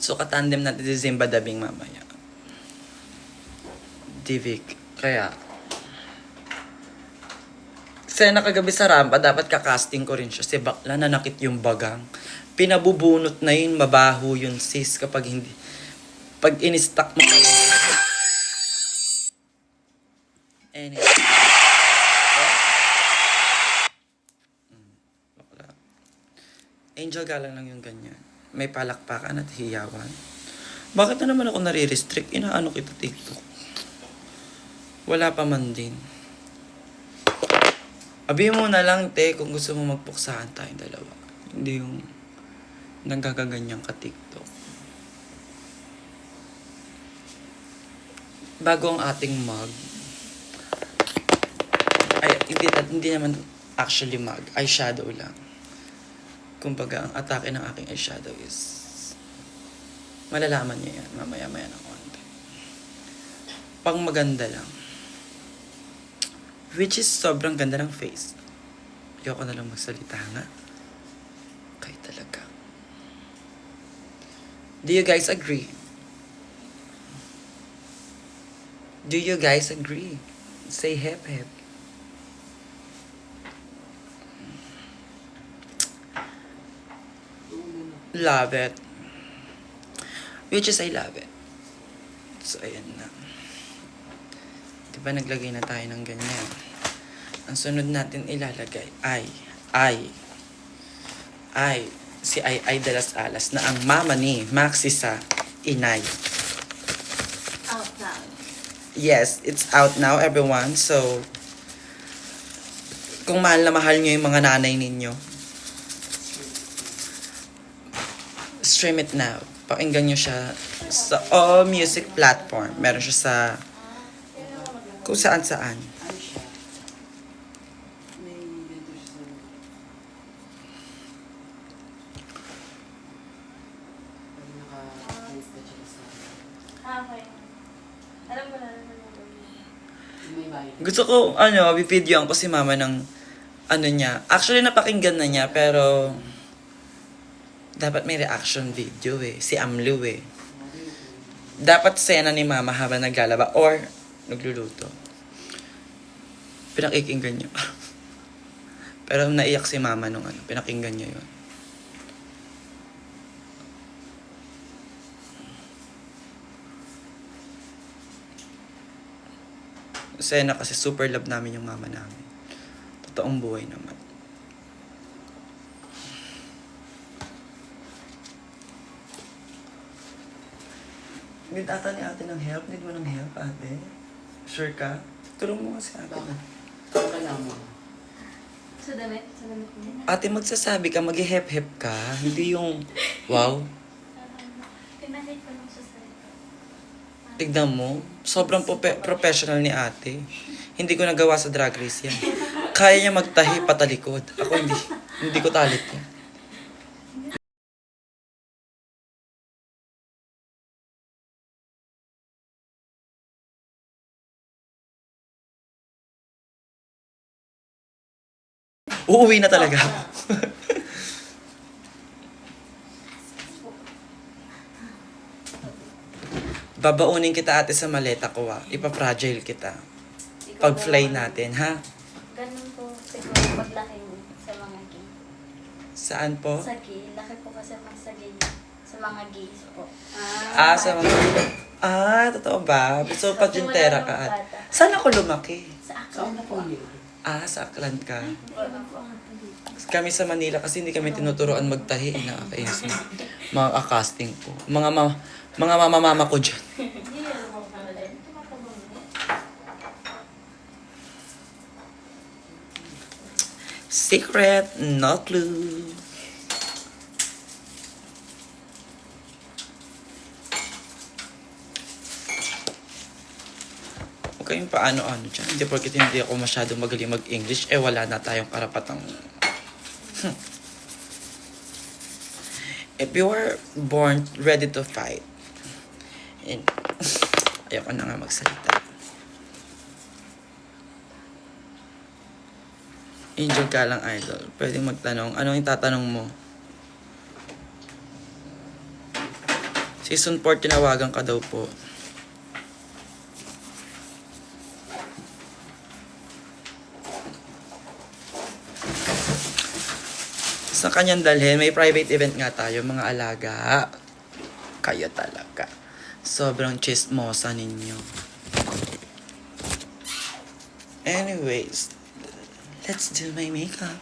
So, katandem natin si Zimba Dabing mamaya. Divik. Kaya, kasi nakagabi sa rampa, dapat kakasting ko rin siya. Si bakla nanakit yung bagang. Pinabubunot na yun, mabaho yun sis kapag hindi. Pag in-stack mo kayo. Anyway. Bakla. Angel galang lang yung ganyan. May palakpakan at hiyawan. Bakit na naman ako nare-restrict? Inaano kita TikTok? Wala pa man din. Abi mo na lang, te, kung gusto mo magpuksahan tayong dalawa. Hindi yung nagkakaganyang ka TikTok. Bago ang ating mug. Ay, hindi naman actually mug. Eyeshadow lang. Kumbaga, ang atake ng aking eyeshadow is malalaman niya yan. Mamaya-maya ng konti. Pang maganda lang. Which is sobrang ganda ng face. Ayoko na lang magsalita nga. Kayo talaga. Do you guys agree? Do you guys agree? Say hep hep. Love it. Which is I love it. So, ayan na. Diba naglagay na tayo ng ganyan? Ang sunod natin ilalagay ay si Ay de las Alas na ang mama ni Maxi sa Inay. Out now. Yes, it's out now everyone. So, kung mahal na mahal nyo yung mga nanay ninyo, stream it now. Pakinggan nyo siya sa all music platform. Meron siya sa kung saan-saan. Okay. Alam ko na naman yung Gusto ko, bibidyoan ko si mama ng, niya. Actually, napakinggan na niya, pero, dapat may reaction video Si Amlu Dapat sena ni mama habang naglalaba or nagluluto. Pinakikinggan niya. Pero naiyak si mama nung pinakinggan niya yun. Sena kasi super love namin yung mama namin. Totoong buhay naman. Need ata ni ate ng help? Need mo ng help, ate? Sure ka? Tulong mo kasi ate na. Sa damit? Sa damit mo? Ate, magsasabi ka, mag-hep-hep ka. Hindi yung, wow. Pinakit ko lang sa sarito. Tignan mo, sobrang professional ni ate. Hindi ko nagawa sa drag race yan. Kaya niya magtahi patalikod. Ako hindi ko talit yan. Uuwi na talaga ako. Babaunin kita ate sa maleta ko Ipa-fragile kita. Pag-fly natin, ha? Ganun po siguro paglaki mo sa mga gay. Saan po? Sa gay. Laki po kasi sa gay. Sa mga gays po. Sa mga... totoo ba? So, pagyentera ka at... Saan ako lumaki? Sa akin po. Sa Aklan ka. Wala po. Kami sa Manila kasi hindi kami tinuturoan magtahi. Nakakainis na. Mga casting po. Mga mama ko dyan. Secret, no clue. Huwag kayong paano-ano dyan. Hindi porkit hindi ako masyadong magaling mag-English, wala na tayong karapatang... If you were born ready to fight, and ayoko na nga magsalita. Angel ka lang, idol. Pwede magtanong. Anong itatanong mo? Season 4, tinawagan ka daw po. Sa kanyang dalhin, may private event nga tayo, mga alaga. Kayo talaga. Sobrang chismosa ninyo. Anyways, let's do my makeup.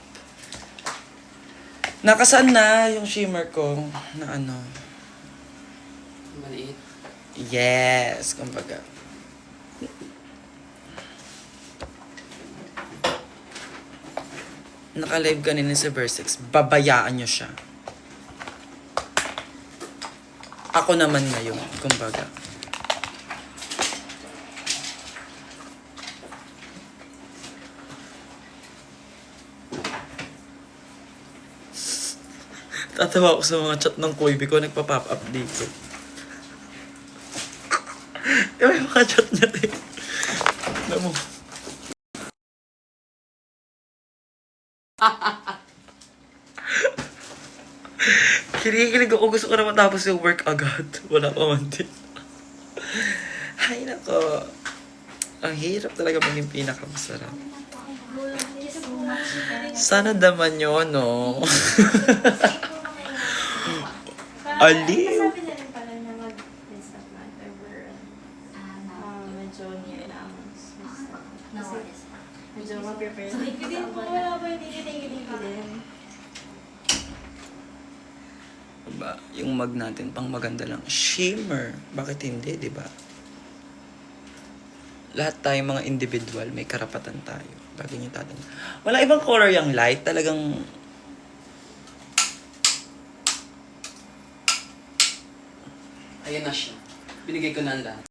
Nakasaan na yung shimmer ko na ano. Maliit. Yes, kumbaga. Naka-live kanina si Versex. Babayaan nyo siya. Ako naman ngayon, kumbaga. Tatawa ako sa mga chat ng Koibi ko, nagpa-pop up dito. Yung mga chat niya din. Alam mo. Kinikilig ako, gusto ko na matapos yung work agad. Wala pa man din. Ay nako. Ang hirap talaga maging pinakamasarap. Sana daman yun, no? Aliw. Sabi na rin pala na mag-miss up matter were medyo near na ang miss up. No Kasi worries. medyo mag-prepare. So, din po, wala po yung tinitingin din. Diba? Yung mag natin, pang maganda lang. Shimmer. Bakit hindi, di ba? Lahat tayo mga individual, may karapatan tayo. Bagay niyo tatang. Wala ibang color yung light. Talagang Ayan na siya. Binigay ko na ang lahat.